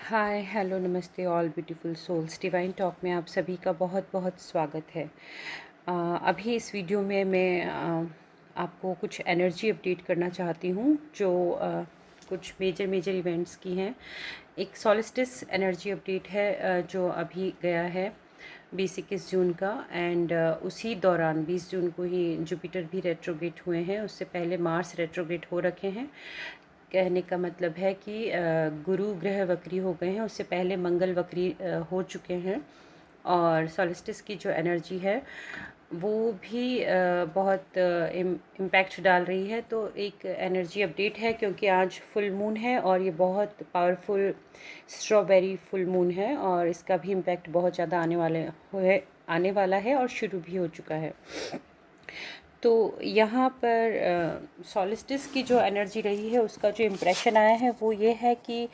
हाय hello नमस्ते all beautiful souls divine talk में आप सभी का बहुत बहुत स्वागत है। अभी इस वीडियो में मैं आपको कुछ एनर्जी अपडेट करना चाहती हूँ जो कुछ मेजर मेजर इवेंट्स की हैं। एक सॉलिस्टिस एनर्जी अपडेट है जो अभी गया है 20-21 जून का। एंड उसी दौरान 20 जून को ही जुपिटर भी रेट्रोग्रेड हुए हैं। उससे पहले मार्स रेट्रोग्रेड हो रखे हैं। कहने का मतलब है कि गुरु ग्रह वक्री हो गए हैं, उससे पहले मंगल वक्री हो चुके हैं। और सॉलिस्टिस की जो एनर्जी है वो भी बहुत इम्पैक्ट डाल रही है। तो एक एनर्जी अपडेट है क्योंकि आज फुल मून है और ये बहुत पावरफुल स्ट्रॉबेरी फुल मून है और इसका भी इम्पैक्ट बहुत ज़्यादा आने वाला है और शुरू भी हो चुका है। तो यहाँ पर सॉलिस्टिस की जो एनर्जी रही है उसका जो इम्प्रेशन आया है वो ये है कि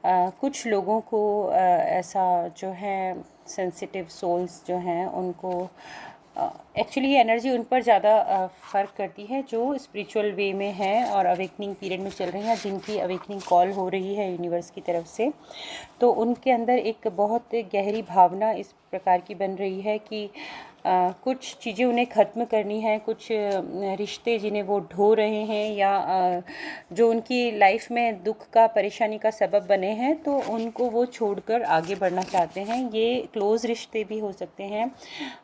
कुछ लोगों को ऐसा जो है सेंसिटिव सोल्स जो हैं उनको एक्चुअली ये एनर्जी उन पर ज़्यादा फ़र्क करती है जो स्पिरिचुअल वे में है और अवेकनिंग पीरियड में चल रही हैं, जिनकी अवेकनिंग कॉल हो रही है यूनिवर्स की तरफ से। तो उनके अंदर एक बहुत गहरी भावना इस प्रकार की बन रही है कि कुछ चीज़ें उन्हें ख़त्म करनी है, कुछ रिश्ते जिन्हें वो ढो रहे हैं या जो उनकी लाइफ में दुख का परेशानी का सबब बने हैं, तो उनको वो छोड़कर आगे बढ़ना चाहते हैं। ये क्लोज़ रिश्ते भी हो सकते हैं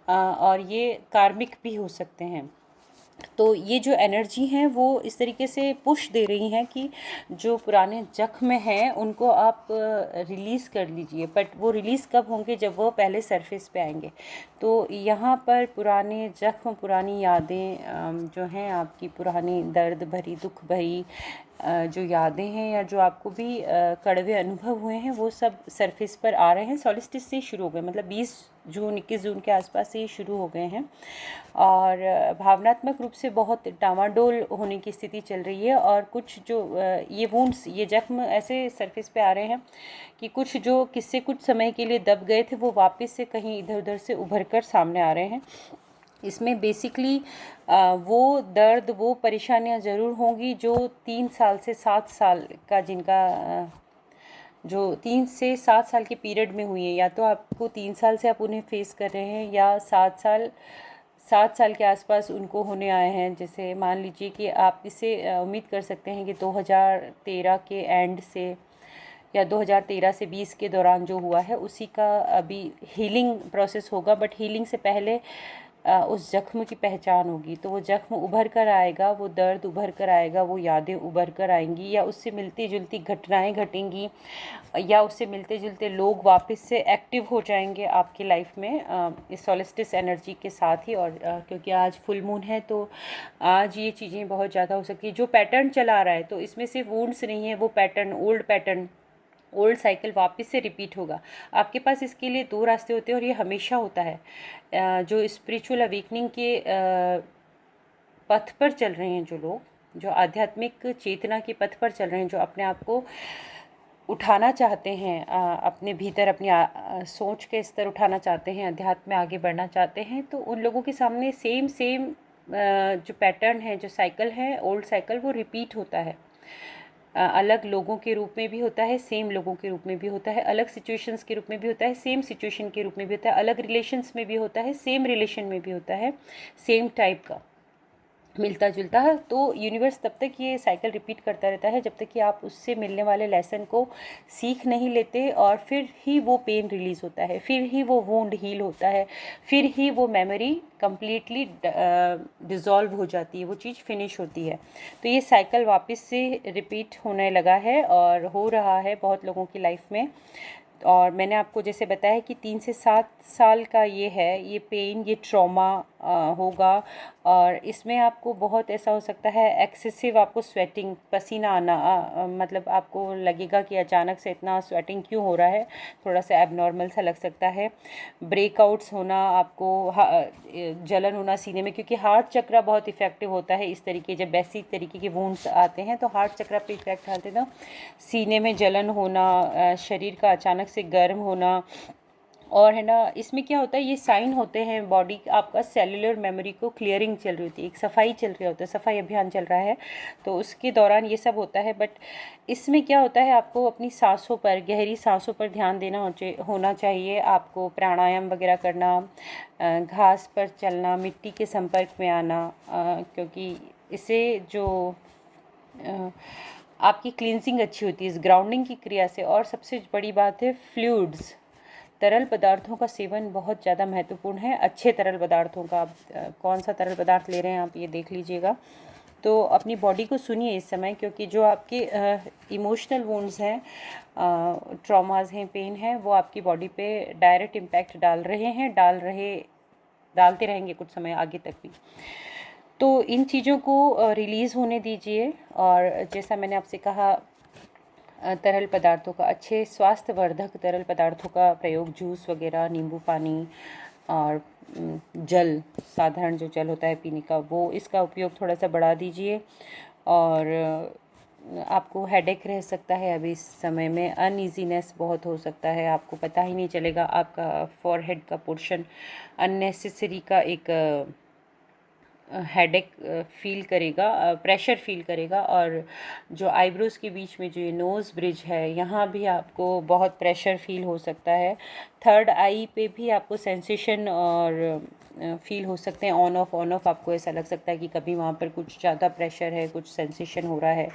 और ये कार्मिक भी हो सकते हैं। तो ये जो एनर्जी हैं वो इस तरीके से पुश दे रही हैं कि जो पुराने ज़ख्म हैं उनको आप रिलीज़ कर लीजिए। बट वो रिलीज़ कब होंगे? जब वो पहले सरफेस पे आएंगे। तो यहाँ पर पुराने ज़ख्म, पुरानी यादें जो हैं आपकी, पुरानी दर्द भरी, दुख भरी जो यादें हैं या जो आपको भी कड़वे अनुभव हुए हैं, वो सब सरफेस पर आ रहे हैं। सॉलिस्टिस से शुरू हो गए, मतलब 20 जून 21 जून के आसपास से ये शुरू हो गए हैं और भावनात्मक रूप से बहुत डामाडोल होने की स्थिति चल रही है। और कुछ जो ये वुंड्स, ये जख्म ऐसे सरफेस पे आ रहे हैं कि कुछ जो किस्से कुछ समय के लिए दब गए थे वो वापस से कहीं इधर उधर से उभर कर सामने आ रहे हैं। इसमें बेसिकली वो दर्द, वो परेशानियां ज़रूर होंगी जो 3 साल से 7 साल का जिनका जो 3 से 7 साल के पीरियड में हुई है। या तो आपको 3 साल से आप उन्हें फेस कर रहे हैं या 7 साल के आसपास उनको होने आए हैं। जैसे मान लीजिए कि आप इसे उम्मीद कर सकते हैं कि 2013 के एंड से या 2013 से 20 के दौरान जो हुआ है उसी का अभी हीलिंग प्रोसेस होगा। बट हीलिंग से पहले उस ज़ख्म की पहचान होगी। तो वो ज़ख्म उभर कर आएगा, वो दर्द उभर कर आएगा, वो यादें उभर कर आएंगी या उससे मिलती जुलती घटनाएं घटेंगी या उससे मिलते जुलते लोग वापस से एक्टिव हो जाएंगे आपकी लाइफ में इस सॉलिस्टिस एनर्जी के साथ ही। और क्योंकि आज फुल मून है तो आज ये चीज़ें बहुत ज़्यादा हो सकती है। जो पैटर्न चला आ रहा है तो इसमें सिर्फ वुंड्स नहीं है, वो पैटर्न ओल्ड साइकिल वापस से रिपीट होगा। आपके पास इसके लिए 2 रास्ते होते हैं और ये हमेशा होता है। जो स्पिरिचुअल अवेकनिंग के पथ पर चल रहे हैं जो लोग, जो आध्यात्मिक चेतना के पथ पर चल रहे हैं, जो अपने आप को उठाना चाहते हैं, अपने भीतर अपनी सोच के स्तर उठाना चाहते हैं, अध्यात्म में आगे बढ़ना चाहते हैं, तो उन लोगों के सामने सेम जो पैटर्न है, जो साइकिल है, ओल्ड साइकिल, वो रिपीट होता है। अलग लोगों के रूप में भी होता है, सेम लोगों के रूप में भी होता है, अलग सिचुएशंस के रूप में भी होता है, सेम सिचुएशन के रूप में भी होता है, अलग रिलेशंस में भी होता है, सेम रिलेशन में भी होता है, सेम टाइप का मिलता जुलता है। तो यूनिवर्स तब तक ये साइकिल रिपीट करता रहता है जब तक कि आप उससे मिलने वाले लेसन को सीख नहीं लेते, और फिर ही वो पेन रिलीज़ होता है, फिर ही वो वुंड हील होता है, फिर ही वो मेमोरी कम्प्लीटली डिज़ोल्व हो जाती है, वो चीज़ फिनिश होती है। तो ये साइकिल वापस से रिपीट होने लगा है और हो रहा है बहुत लोगों की लाइफ में। और मैंने आपको जैसे बताया कि 3 से 7 साल का ये है, ये पेन, ये ट्रॉमा होगा। और इसमें आपको बहुत ऐसा हो सकता है एक्सेसिव आपको स्वेटिंग, पसीना आना, मतलब आपको लगेगा कि अचानक से इतना स्वेटिंग क्यों हो रहा है, थोड़ा सा एबनॉर्मल सा लग सकता है। ब्रेकआउट्स होना, आपको जलन होना सीने में, क्योंकि हार्ट चक्र बहुत इफ़ेक्टिव होता है इस तरीके, जब ऐसी तरीके के वुंड्स आते हैं तो हार्ट चक्र पे इफेक्ट डालते हैं। तो सीने में जलन होना, शरीर का अचानक से गर्म होना, और है ना, इसमें क्या होता है, ये साइन होते हैं बॉडी आपका सेलुलर मेमोरी को क्लियरिंग चल रही होती है, एक सफाई चल रही होता है, सफाई अभियान चल रहा है, तो उसके दौरान ये सब होता है। बट इसमें क्या होता है, आपको अपनी सांसों पर, गहरी सांसों पर ध्यान देना होना चाहिए, आपको प्राणायाम वगैरह करना, घास पर चलना, मिट्टी के संपर्क में आना, क्योंकि इससे जो आपकी क्लींजिंग अच्छी होती है इस ग्राउंडिंग की क्रिया से। और सबसे बड़ी बात है फ्लूइड्स, तरल पदार्थों का सेवन बहुत ज़्यादा महत्वपूर्ण है। अच्छे तरल पदार्थों का, आप कौन सा तरल पदार्थ ले रहे हैं आप ये देख लीजिएगा। तो अपनी बॉडी को सुनिए इस समय, क्योंकि जो आपके इमोशनल वुंड्स हैं, ट्रॉमास हैं, पेन है, वो आपकी बॉडी पे डायरेक्ट इम्पैक्ट डालते रहेंगे कुछ समय आगे तक भी। तो इन चीज़ों को रिलीज़ होने दीजिए। और जैसा मैंने आपसे कहा, तरल पदार्थों का, अच्छे स्वास्थ्यवर्धक तरल पदार्थों का प्रयोग, जूस वगैरह, नींबू पानी और जल, साधारण जो जल होता है पीने का, वो इसका उपयोग थोड़ा सा बढ़ा दीजिए। और आपको हेडेक रह सकता है अभी इस समय में, अनईजीनेस बहुत हो सकता है, आपको पता ही नहीं चलेगा, आपका फॉरहेड का पोर्शन अननेसेसरी का एक हेडेक फील करेगा, प्रेशर फील करेगा। और जो आईब्रोज़ के बीच में जो ये नोज़ ब्रिज है, यहाँ भी आपको बहुत प्रेशर फील हो सकता है। थर्ड आई पे भी आपको सेंसेशन और फील हो सकते हैं, ऑन ऑफ आपको ऐसा लग सकता है कि कभी वहाँ पर कुछ ज़्यादा प्रेशर है, कुछ सेंसेशन हो रहा है,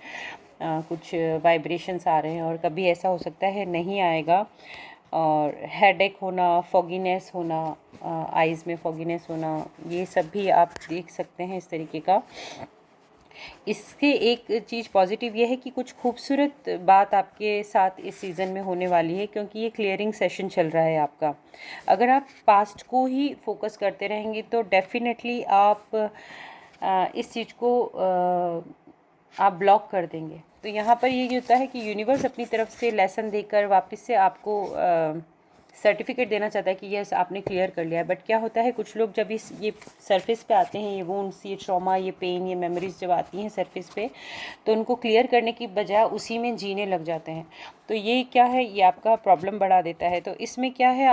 कुछ वाइब्रेशंस आ रहे हैं, और कभी ऐसा हो सकता है नहीं आएगा। और हेडेक होना, फॉगीनेस होना, आइज़ में फॉगीनेस होना, ये सब भी आप देख सकते हैं इस तरीके का। इसके एक चीज़ पॉजिटिव ये है कि कुछ खूबसूरत बात आपके साथ इस सीज़न में होने वाली है, क्योंकि ये क्लियरिंग सेशन चल रहा है आपका। अगर आप पास्ट को ही फोकस करते रहेंगे तो डेफिनेटली आप इस चीज़ को आप ब्लॉक कर देंगे। तो यहाँ पर ये होता है कि यूनिवर्स अपनी तरफ से लेसन देकर वापस से आपको सर्टिफिकेट देना चाहता है कि यस आपने क्लियर कर लिया है। बट क्या होता है, कुछ लोग जब ये सरफेस पे आते हैं, ये वुंड्स, ये ट्रॉमा, ये पेन, ये मेमोरीज जब आती हैं सरफेस पे, तो उनको क्लियर करने की बजाय उसी में जीने लग जाते हैं। तो ये क्या है, ये आपका प्रॉब्लम बढ़ा देता है। तो इसमें क्या है,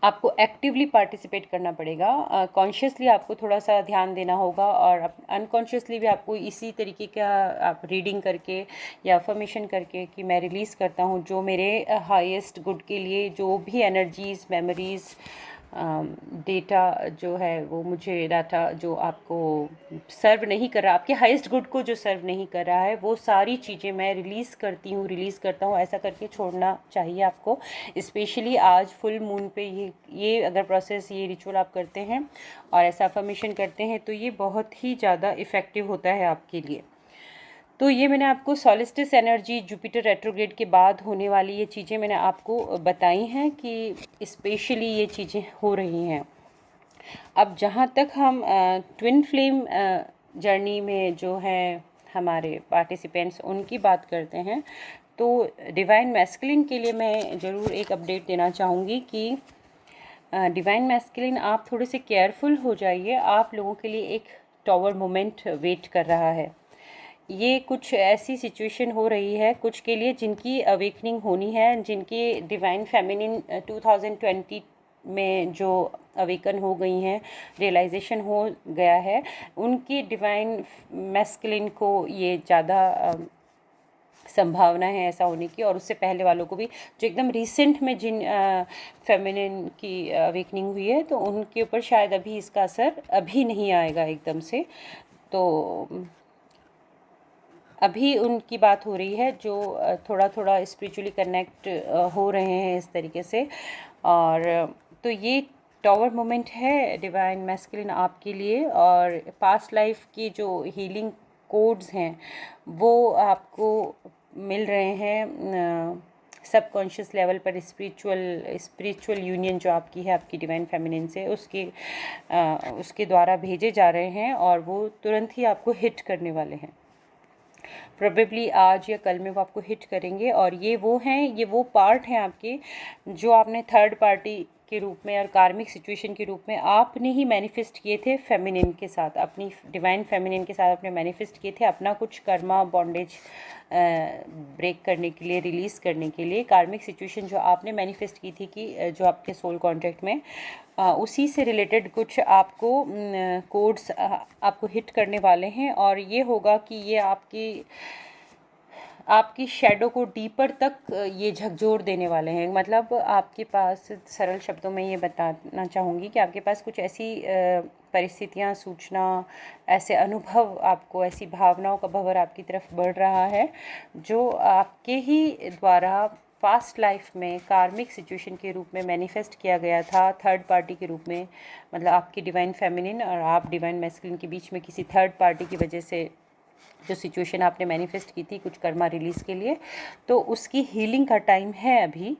आपको एक्टिवली पार्टिसिपेट करना पड़ेगा, कॉन्शियसली आपको थोड़ा सा ध्यान देना होगा, और अनकॉन्शियसली भी आपको इसी तरीके का आप रीडिंग करके या अफर्मेशन करके कि मैं रिलीज़ करता हूँ जो मेरे हाईएस्ट गुड के लिए, जो भी एनर्जीज़, मेमोरीज़, डेटा जो है, वो मुझे डाटा जो आपको सर्व नहीं कर रहा, आपके हाईएस्ट गुड को जो सर्व नहीं कर रहा है, वो सारी चीज़ें मैं रिलीज़ करता हूँ। ऐसा करके छोड़ना चाहिए आपको। स्पेशली आज फुल मून पे ये अगर प्रोसेस, ये रिचुअल आप करते हैं और ऐसा अफर्मेशन करते हैं, तो ये बहुत ही ज़्यादा इफ़ेक्टिव होता है आपके लिए। तो ये मैंने आपको सॉलिस्टिस एनर्जी, जुपिटर रेट्रोग्रेड के बाद होने वाली ये चीज़ें मैंने आपको बताई हैं कि स्पेशली ये चीज़ें हो रही हैं। अब जहाँ तक हम ट्विन फ्लेम जर्नी में जो हैं हमारे पार्टिसिपेंट्स, उनकी बात करते हैं, तो डिवाइन मैस्कुलिन के लिए मैं ज़रूर एक अपडेट देना चाहूँगी कि डिवाइन मैस्कुलिन आप थोड़े से केयरफुल हो जाइए। आप लोगों के लिए एक टॉवर मोमेंट वेट कर रहा है। ये कुछ ऐसी सिचुएशन हो रही है कुछ के लिए जिनकी अवेकनिंग होनी है, जिनकी डिवाइन फेमिनिन 2020 में जो अवेकन हो गई हैं, रियलाइजेशन हो गया है, उनकी डिवाइन मैस्कुलिन को ये ज़्यादा संभावना है ऐसा होने की। और उससे पहले वालों को भी, जो एकदम रिसेंट में जिन फेमिनिन की अवेकनिंग हुई है, तो उनके ऊपर शायद अभी इसका असर अभी नहीं आएगा एकदम से। तो अभी उनकी बात हो रही है जो थोड़ा थोड़ा स्पिरिचुअली कनेक्ट हो रहे हैं इस तरीके से। और तो ये टॉवर मोमेंट है डिवाइन मैस्कुलिन आपके लिए। और पास्ट लाइफ की जो हीलिंग कोड्स हैं वो आपको मिल रहे हैं सबकॉन्शियस लेवल पर। स्पिरिचुअल यूनियन जो आपकी है आपकी डिवाइन फेमिनिन से, उसके द्वारा भेजे जा रहे हैं, और वो तुरंत ही आपको हिट करने वाले हैं। प्रोबेबली आज या कल में वो आपको हिट करेंगे। और ये वो पार्ट हैं आपके जो आपने थर्ड पार्टी के रूप में और कार्मिक सिचुएशन के रूप में आपने ही मैनिफेस्ट किए थे फेमिनिन के साथ, अपनी डिवाइन फेमिनिन के साथ आपने मैनिफेस्ट किए थे अपना कुछ कर्मा बॉन्डेज ब्रेक करने के लिए, रिलीज़ करने के लिए। कार्मिक सिचुएशन जो आपने मैनिफेस्ट की थी कि जो आपके सोल कॉन्ट्रैक्ट में उसी से रिलेटेड कुछ आपको कोड्स आपको हिट करने वाले हैं, और ये होगा कि ये आपकी शैडो को डीपर तक ये झकझोर देने वाले हैं। मतलब आपके पास, सरल शब्दों में ये बताना चाहूँगी कि आपके पास कुछ ऐसी परिस्थितियाँ, सूचना, ऐसे अनुभव, आपको ऐसी भावनाओं का भंवर आपकी तरफ बढ़ रहा है जो आपके ही द्वारा पास्ट लाइफ में कार्मिक सिचुएशन के रूप में मैनिफेस्ट किया गया था, थर्ड पार्टी के रूप में। मतलब आपकी डिवाइन फेमिनिन और आप डिवाइन मैस्कुलिन के बीच में किसी थर्ड पार्टी की वजह से जो सिचुएशन आपने मैनिफेस्ट की थी कुछ कर्मा रिलीज़ के लिए, तो उसकी हीलिंग का टाइम है अभी।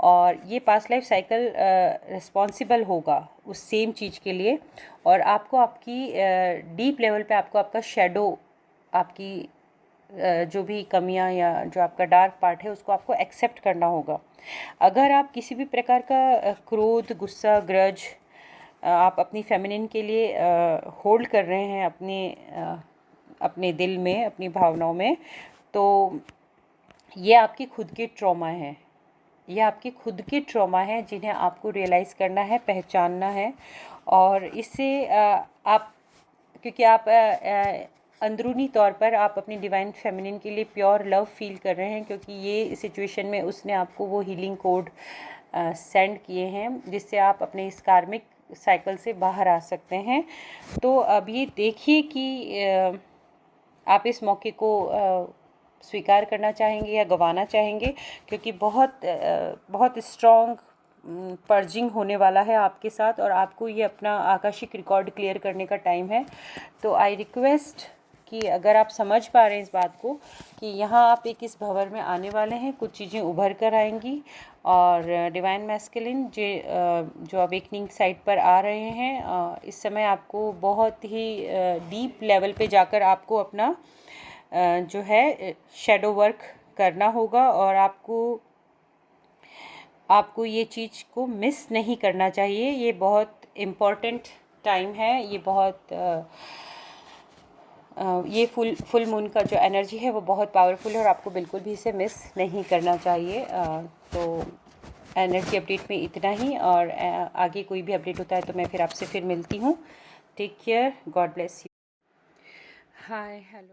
और ये पास्ट लाइफ साइकिल रिस्पॉन्सिबल होगा उस सेम चीज़ के लिए, और आपको आपकी डीप लेवल पे आपको आपका शेडो, आपकी जो भी कमियां या जो आपका डार्क पार्ट है उसको आपको एक्सेप्ट करना होगा। अगर आप किसी भी प्रकार का क्रोध, गुस्सा, ग्रज आप अपनी फेमिनिन के लिए होल्ड कर रहे हैं अपने दिल में, अपनी भावनाओं में, तो ये आपकी खुद की ट्रॉमा है। ये आपकी खुद की ट्रॉमा है जिन्हें आपको रियलाइज़ करना है, पहचानना है। और इससे आप, क्योंकि आप अंदरूनी तौर पर आप अपनी डिवाइन फेमिनिन के लिए प्योर लव फील कर रहे हैं, क्योंकि ये सिचुएशन में उसने आपको वो हीलिंग कोड सेंड किए हैं जिससे आप अपने इस कार्मिक साइकिल से बाहर आ सकते हैं। तो अब ये देखिए कि आप इस मौके को स्वीकार करना चाहेंगे या गंवाना चाहेंगे, क्योंकि बहुत स्ट्रॉन्ग पर्जिंग होने वाला है आपके साथ, और आपको ये अपना आकाशिक रिकॉर्ड क्लियर करने का टाइम है। तो आई रिक्वेस्ट कि अगर आप समझ पा रहे हैं इस बात को कि यहाँ आप एक इस भंवर में आने वाले हैं, कुछ चीज़ें उभर कर आएंगी, और डिवाइन मैस्कुलिन जो अवेकनिंग साइड पर आ रहे हैं, इस समय आपको बहुत ही डीप लेवल पे जाकर आपको अपना जो है शैडो वर्क करना होगा, और आपको ये चीज़ को मिस नहीं करना चाहिए। ये बहुत इम्पॉर्टेंट टाइम है। ये फुल मून का जो एनर्जी है वो बहुत पावरफुल है, और आपको बिल्कुल भी इसे मिस नहीं करना चाहिए। तो एनर्जी अपडेट में इतना ही, और आगे कोई भी अपडेट होता है तो मैं फिर आपसे फिर मिलती हूँ। Take care, God bless you. Hi, hello.